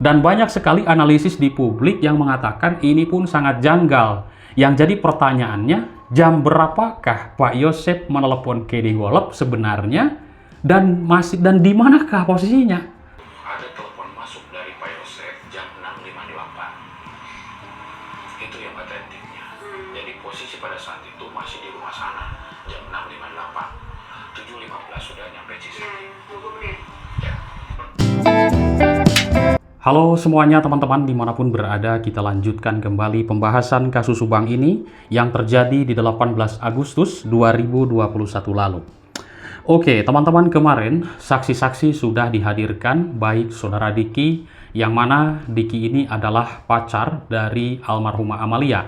Dan banyak sekali analisis di publik yang mengatakan ini pun sangat janggal. Yang jadi pertanyaannya, jam berapakah Pak Yosep menelepon Kedi Golep sebenarnya, dan di manakah posisinya? Ada telepon masuk dari Pak Yosep jam 6.58. Itu yang otentiknya. Jadi posisi pada saat itu masih di rumah sana jam 6.58. 7.15 sudah nyampe Cisarua. 20 menit. Ya. Halo semuanya teman-teman, dimanapun berada, kita lanjutkan kembali pembahasan kasus Subang ini yang terjadi di 18 Agustus 2021 lalu. Oke teman-teman, kemarin saksi-saksi sudah dihadirkan, baik saudara Diki, yang mana Diki ini adalah pacar dari almarhumah Amalia.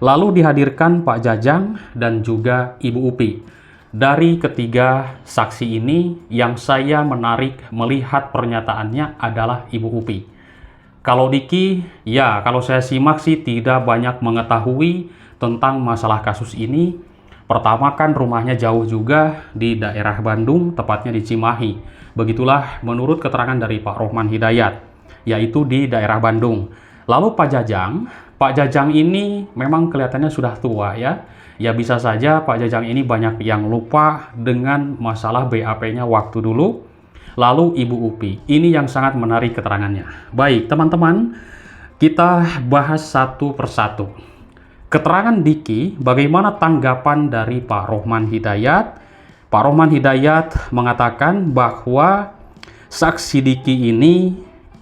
Lalu dihadirkan Pak Jajang dan juga Ibu Upi. Dari ketiga saksi ini, yang saya menarik melihat pernyataannya adalah Ibu Upi. Kalau Diki, ya kalau saya simak sih tidak banyak mengetahui tentang masalah kasus ini. Pertama kan rumahnya jauh juga di daerah Bandung, tepatnya di Cimahi. Begitulah menurut keterangan dari Pak Rohman Hidayat, yaitu di daerah Bandung. Lalu Pak Jajang ini memang kelihatannya sudah tua ya. Ya bisa saja Pak Jajang ini banyak yang lupa dengan masalah BAP-nya waktu dulu. Lalu Ibu Upi, ini yang sangat menarik keterangannya. Baik teman-teman, kita bahas satu persatu. Keterangan Diki, bagaimana tanggapan dari Pak Rohman Hidayat? Pak Rohman Hidayat mengatakan bahwa saksi Diki ini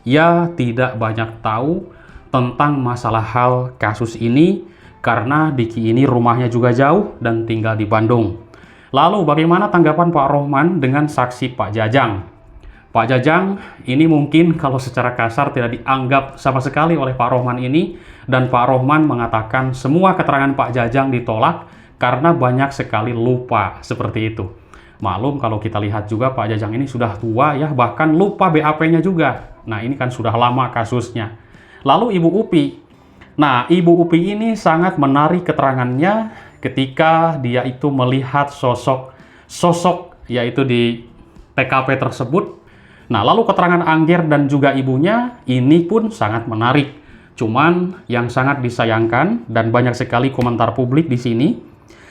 ya tidak banyak tahu tentang masalah hal kasus ini, karena Diki ini rumahnya juga jauh dan tinggal di Bandung. Lalu bagaimana tanggapan Pak Rohman dengan saksi Pak Jajang? Pak Jajang ini mungkin kalau secara kasar tidak dianggap sama sekali oleh Pak Rohman ini, dan Pak Rohman mengatakan semua keterangan Pak Jajang ditolak karena banyak sekali lupa seperti itu. Maklum kalau kita lihat juga Pak Jajang ini sudah tua ya, bahkan lupa BAP-nya juga. Nah ini kan sudah lama kasusnya. Lalu Ibu Upi. Nah, Ibu Upi ini sangat menarik keterangannya ketika dia itu melihat sosok yaitu di TKP tersebut. Nah, lalu keterangan Angger dan juga ibunya ini pun sangat menarik. Cuman yang sangat disayangkan dan banyak sekali komentar publik di sini,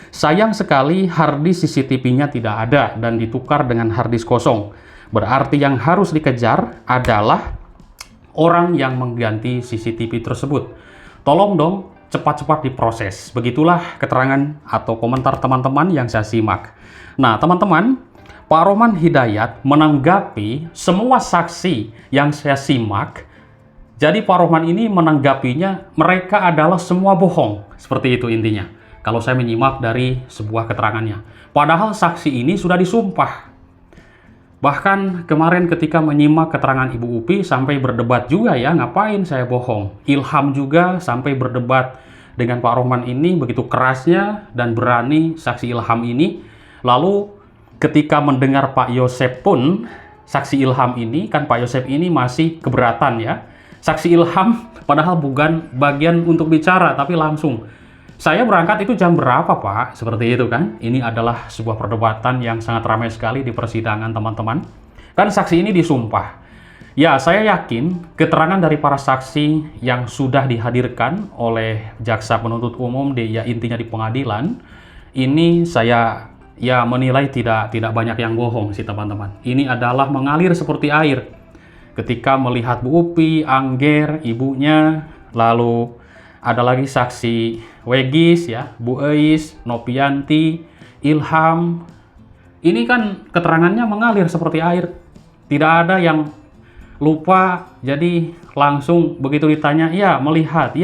sayang sekali harddisk CCTV-nya tidak ada dan ditukar dengan harddisk kosong. Berarti yang harus dikejar adalah orang yang mengganti CCTV tersebut. Tolong dong cepat-cepat diproses. Begitulah keterangan atau komentar teman-teman yang saya simak. Nah teman-teman, Pak Rohman Hidayat menanggapi semua saksi yang saya simak. Jadi Pak Rohman ini menanggapinya mereka adalah semua bohong. Seperti itu intinya. Kalau saya menyimak dari sebuah keterangannya. Padahal saksi ini sudah disumpah. Bahkan kemarin ketika menyimak keterangan Ibu Upi sampai berdebat juga ya, ngapain saya bohong. Ilham juga sampai berdebat dengan Pak Rohman ini, begitu kerasnya dan berani saksi Ilham ini. Lalu ketika mendengar Pak Yosep pun, saksi Ilham ini, kan Pak Yosep ini masih keberatan ya. Saksi Ilham padahal bukan bagian untuk bicara, tapi langsung. Saya berangkat itu jam berapa Pak? Seperti itu kan. Ini adalah sebuah perdebatan yang sangat ramai sekali di persidangan teman-teman. Kan saksi ini disumpah. Ya saya yakin keterangan dari para saksi yang sudah dihadirkan oleh jaksa penuntut umum ya intinya di pengadilan. Ini saya ya menilai tidak banyak yang bohong sih teman-teman. Ini adalah mengalir seperti air. Ketika melihat Bu Upi, Angger, ibunya, lalu ada lagi saksi Wegis ya, Bu Eis, Nopianti, Ilham. Ini kan keterangannya mengalir seperti air. Tidak ada yang lupa, jadi langsung begitu ditanya, ya melihat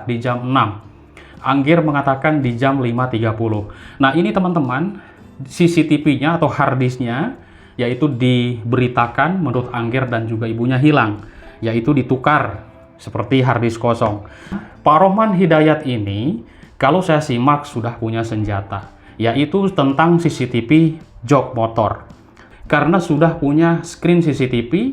di jam 6. Angger mengatakan di jam 5.30. Nah ini teman-teman, CCTV-nya atau harddisk-nya yaitu diberitakan menurut Angger dan juga ibunya hilang, yaitu ditukar seperti harddisk kosong. Pak Rohman Hidayat ini kalau saya simak sudah punya senjata, yaitu tentang CCTV jok motor. Karena sudah punya screen CCTV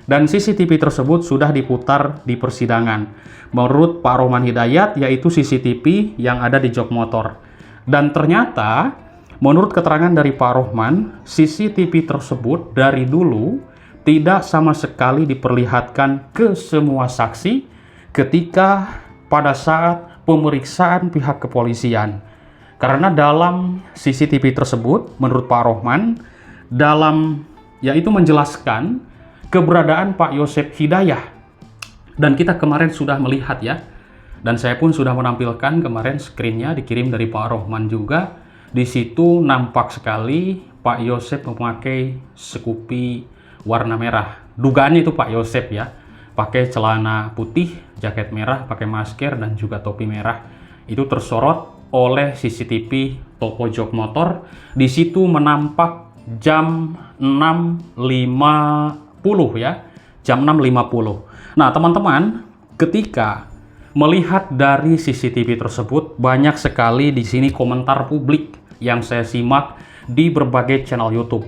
dan CCTV tersebut sudah diputar di persidangan. Menurut Pak Rohman Hidayat yaitu CCTV yang ada di jok motor. Dan ternyata menurut keterangan dari Pak Rohman, CCTV tersebut dari dulu tidak sama sekali diperlihatkan ke semua saksi ketika pada saat pemeriksaan pihak kepolisian. Karena dalam CCTV tersebut, menurut Pak Rohman, yaitu menjelaskan keberadaan Pak Yosep Hidayah. Dan kita kemarin sudah melihat ya, dan saya pun sudah menampilkan kemarin screennya dikirim dari Pak Rohman juga. Di situ nampak sekali Pak Yosep memakai Scoopy warna merah. Dugaannya itu Pak Yosep ya, pakai celana putih, jaket merah, pakai masker dan juga topi merah. Itu tersorot oleh CCTV toko jok motor. Di situ menampak jam 6.50 ya, jam 6.50. Nah teman-teman, ketika melihat dari CCTV tersebut, banyak sekali di sini komentar publik yang saya simak di berbagai channel YouTube.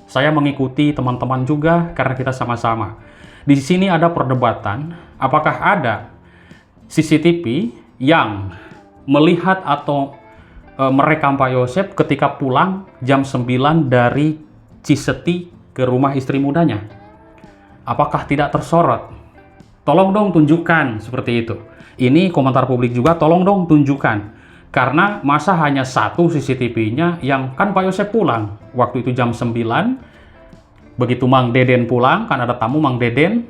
Saya mengikuti teman-teman juga karena kita sama-sama. Di sini ada perdebatan, apakah ada CCTV yang melihat atau merekam Pak Yosep ketika pulang jam 9 dari Ciseti ke rumah istri mudanya. Apakah tidak tersorot? Tolong dong tunjukkan seperti itu. Ini komentar publik juga, tolong dong tunjukkan. Karena masa hanya satu CCTV-nya yang kan Pak Yosep pulang. Waktu itu jam 9, begitu Mang Deden pulang, kan ada tamu Mang Deden.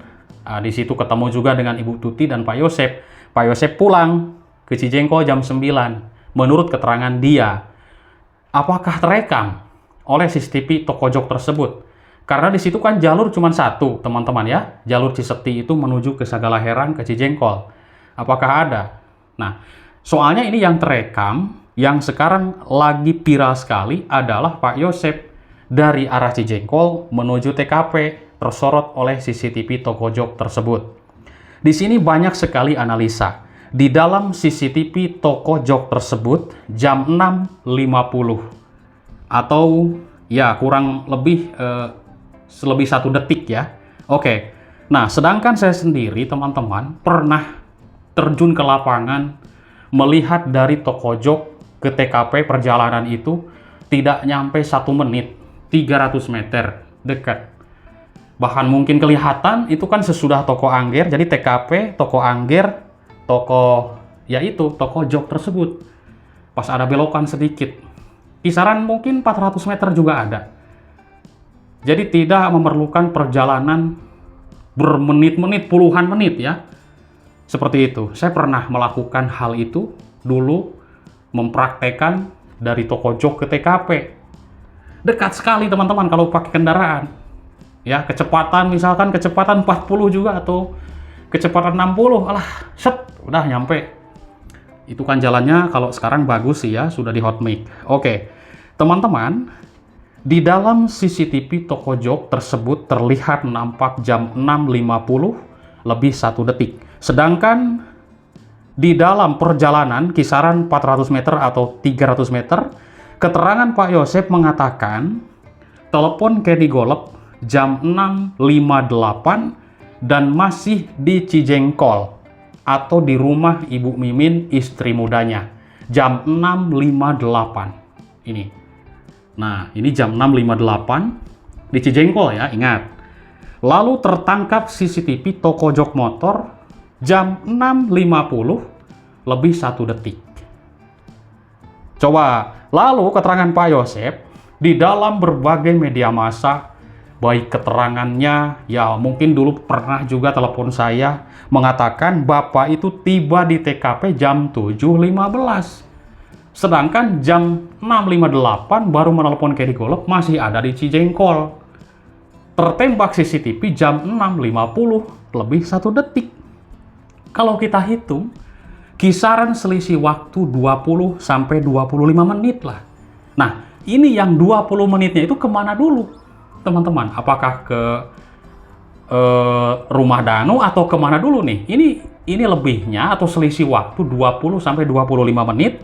Di situ ketemu juga dengan Ibu Tuti dan Pak Yosep. Pak Yosep pulang ke Cijengkol jam 9. Menurut keterangan dia, apakah terekam oleh CCTV toko jok tersebut? Karena di situ kan jalur cuma satu, teman-teman ya. Jalur Ciseti itu menuju ke Sagalaherang, ke Cijengkol. Apakah ada? Nah, soalnya ini yang terekam, yang sekarang lagi viral sekali adalah Pak Yosep dari arah Cijengkol menuju TKP tersorot oleh CCTV toko jok tersebut. Di sini banyak sekali analisa. Di dalam CCTV toko jok tersebut jam 6.50 atau ya kurang lebih lebih 1 detik ya. Oke. Nah, sedangkan saya sendiri teman-teman pernah terjun ke lapangan melihat dari toko jok ke TKP perjalanan itu tidak nyampe 1 menit, 300 meter dekat. Bahkan mungkin kelihatan itu kan sesudah toko Angger, jadi TKP, toko Angger, toko jok tersebut. Pas ada belokan sedikit, kisaran mungkin 400 meter juga ada. Jadi tidak memerlukan perjalanan bermenit-menit, puluhan menit ya. Seperti itu. Saya pernah melakukan hal itu dulu, mempraktekkan dari toko jok ke TKP. Dekat sekali teman-teman kalau pakai kendaraan. Ya, kecepatan misalkan kecepatan 40 juga atau kecepatan 60, alah, set, udah nyampe. Itu kan jalannya kalau sekarang bagus sih ya, sudah di hot mic. Oke. Teman-teman, di dalam CCTV toko jok tersebut terlihat nampak jam 6.50 lebih 1 detik. Sedangkan di dalam perjalanan kisaran 400 meter atau 300 meter, keterangan Pak Yosep mengatakan telepon Kenny Golep jam 6.58 dan masih di Cijengkol atau di rumah Ibu Mimin istri mudanya jam 6.58 ini. Nah, ini jam 6.58 di Cijengkol ya, ingat. Lalu tertangkap CCTV toko jok motor jam 6.50 lebih 1 detik. Coba, lalu keterangan Pak Yosep di dalam berbagai media massa, baik keterangannya, ya mungkin dulu pernah juga telepon saya mengatakan Bapak itu tiba di TKP jam 7.15. Sedangkan jam 6.58 baru menelpon Kenny Golep masih ada di Cijengkol. Tertembak CCTV jam 6.50 lebih 1 detik. Kalau kita hitung, kisaran selisih waktu 20 sampai 25 menit lah. Nah, ini yang 20 menitnya itu kemana dulu, teman-teman? Apakah ke rumah Danu atau kemana dulu nih? Ini lebihnya atau selisih waktu 20 sampai 25 menit.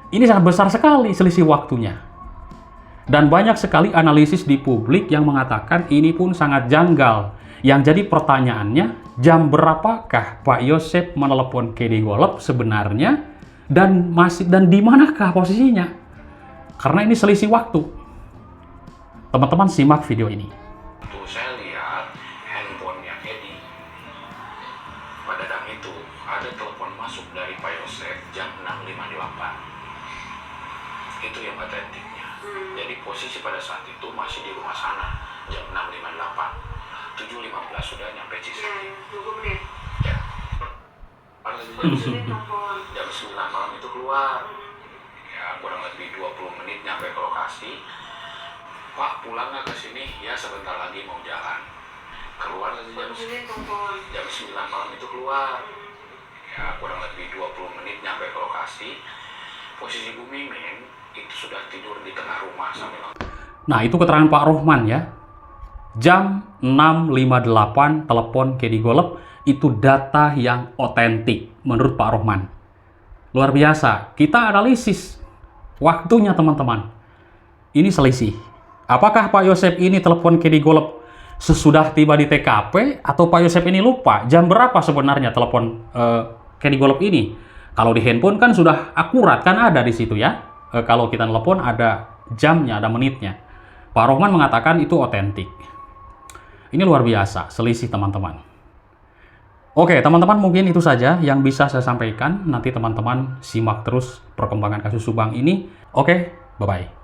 Ini sangat besar sekali selisih waktunya. Dan banyak sekali analisis di publik yang mengatakan ini pun sangat janggal. Yang jadi pertanyaannya, jam berapakah Pak Yosep menelepon Kenny Golep sebenarnya dan di manakah posisinya? Karena ini selisih waktu. Teman-teman simak video ini. Tuh saya lihat itu ada telepon masuk dari Pak Yosef jam 6.58. Itu yang otentiknya. Jadi posisi pada saat itu masih di rumah sana jam 6.58. 7.15 sudah nyampe Cisarua. Ya. Jam 9 malam itu keluar. Ya, kurang lebih 20 menit nyampe ke lokasi. Pak, pulang nggak ke sini? Ya, sebentar lagi mau jalan. Keluar lagi jam 9 malam itu keluar. Ya, kurang lebih 20 menit nyampe ke lokasi. Posisi Bu Mimin itu sudah tidur di tengah rumah sambil. Nah, itu keterangan Pak Rohman ya. Jam 6.58 telepon Kedi Golep, itu data yang otentik menurut Pak Rohman. Luar biasa. Kita analisis waktunya teman-teman. Ini selisih. Apakah Pak Yosef ini telepon Kedi Golep sesudah tiba di TKP, atau Pak Yosef ini lupa jam berapa sebenarnya telepon Kedi Golep ini? Kalau di handphone kan sudah akurat, kan ada di situ ya. Kalau kita telepon ada jamnya, ada menitnya. Pak Rohman mengatakan itu otentik. Ini luar biasa, selisih teman-teman. Oke, teman-teman, mungkin itu saja yang bisa saya sampaikan. Nanti teman-teman simak terus perkembangan kasus Subang ini. Oke, bye-bye.